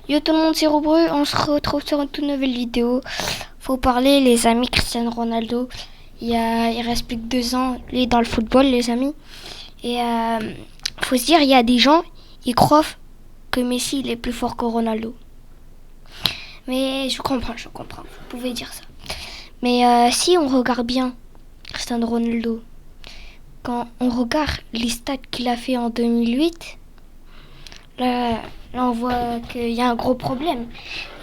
Yo tout le monde, c'est Robru, on se retrouve sur une toute nouvelle vidéo. Faut parler, les amis, Cristiano Ronaldo. Il reste plus que 2 ans, lui, dans le football, les amis. Et faut se dire, il y a des gens, ils croient que Messi, il est plus fort que Ronaldo. Mais je comprends, vous pouvez dire ça. Mais si on regarde bien Cristiano Ronaldo, quand on regarde les stats qu'il a fait en 2008, là on voit qu'il y a un gros problème.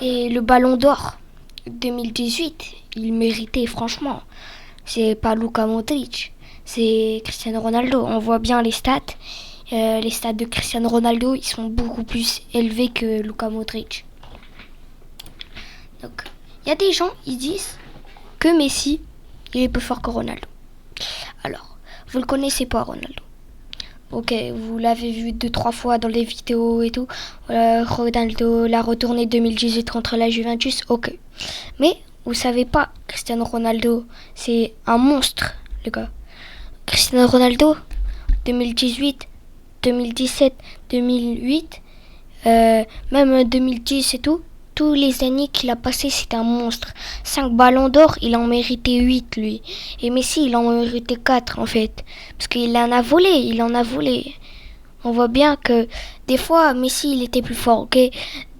Et le ballon d'or 2018, il méritait franchement. C'est pas Luka Modric, c'est Cristiano Ronaldo. On voit bien les stats. Les stats de Cristiano Ronaldo, ils sont beaucoup plus élevés que Luka Modric. Donc, il y a des gens, ils disent que Messi, il est plus fort que Ronaldo. Alors, vous le connaissez pas, Ronaldo. Ok, vous l'avez vu 2-3 fois dans les vidéos et tout. Ronaldo l'a retourné 2018 contre la Juventus. Ok. Mais vous savez pas, Cristiano Ronaldo, c'est un monstre, les gars. Cristiano Ronaldo, 2018, 2017, 2008, même 2010 et tout. Tous les années qu'il a passé, c'était un monstre. 5 ballons d'or, il en méritait 8, lui. Et Messi, il en méritait 4, en fait. Parce qu'il en a volé, On voit bien que des fois, Messi, il était plus fort, ok.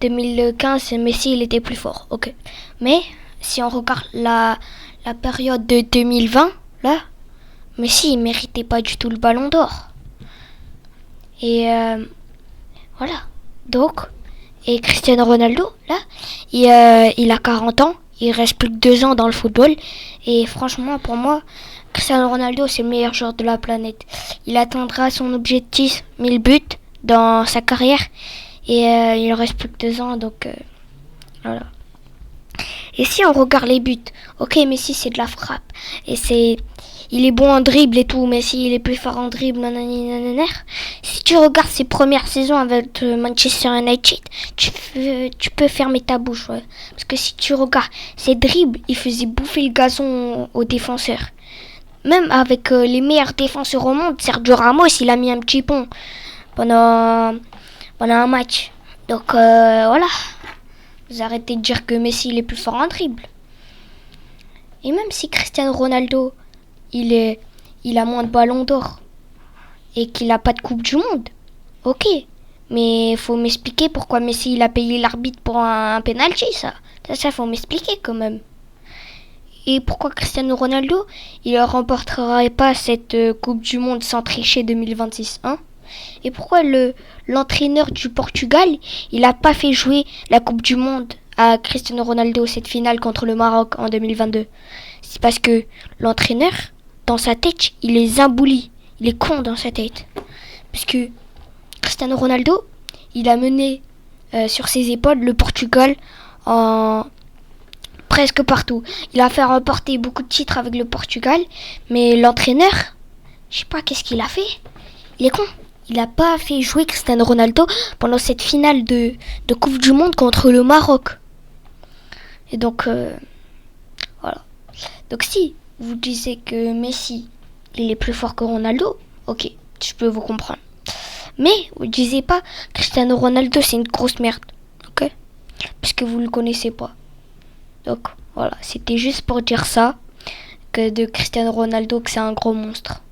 2015, Messi, il était plus fort, ok. Mais, si on regarde la période de 2020, là, Messi, il méritait pas du tout le ballon d'or. Et voilà. Donc... Et Cristiano Ronaldo, là, il a 40 ans, il reste plus que 2 ans dans le football. Et franchement, pour moi, Cristiano Ronaldo, c'est le meilleur joueur de la planète. Il atteindra son objectif 1000 buts dans sa carrière. Et il reste plus que 2 ans, donc voilà. Et si on regarde les buts, ok, Messi, c'est de la frappe. Et il est bon en dribble et tout, Messi, il est plus fort en dribble, nanana. Si tu regardes ses premières saisons avec Manchester United, tu peux fermer ta bouche, ouais. Parce que si tu regardes ses dribbles, il faisait bouffer le gazon aux défenseurs. Même avec les meilleurs défenseurs au monde, Sergio Ramos, il a mis un petit pont pendant un match. Donc voilà. Vous arrêtez de dire que Messi il est plus fort en dribble. Et même si Cristiano Ronaldo il a moins de ballons d'or et qu'il a pas de coupe du monde, ok. Mais faut m'expliquer pourquoi Messi il a payé l'arbitre pour un penalty, ça. Ça faut m'expliquer quand même. Et pourquoi Cristiano Ronaldo il ne remporterait pas cette coupe du monde sans tricher 2026, hein? Et pourquoi l'entraîneur du Portugal, il n'a pas fait jouer la Coupe du Monde à Cristiano Ronaldo, cette finale contre le Maroc en 2022? C'est parce que l'entraîneur, dans sa tête, il est zambouli. Il est con dans sa tête. Parce que Cristiano Ronaldo, il a mené sur ses épaules le Portugal en presque partout. Il a fait remporter beaucoup de titres avec le Portugal, mais l'entraîneur, je sais pas qu'est-ce qu'il a fait. Il est con. Il n'a pas fait jouer Cristiano Ronaldo pendant cette finale de Coupe du Monde contre le Maroc. Et donc, voilà. Donc si vous disiez que Messi, il est plus fort que Ronaldo, ok, je peux vous comprendre. Mais vous ne disiez pas Cristiano Ronaldo, c'est une grosse merde, ok? Parce que vous ne le connaissez pas. Donc, voilà, c'était juste pour dire ça, que de Cristiano Ronaldo, que c'est un gros monstre.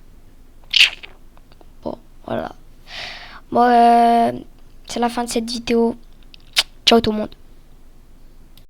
Bon, voilà. Bon, c'est la fin de cette vidéo. Ciao tout le monde.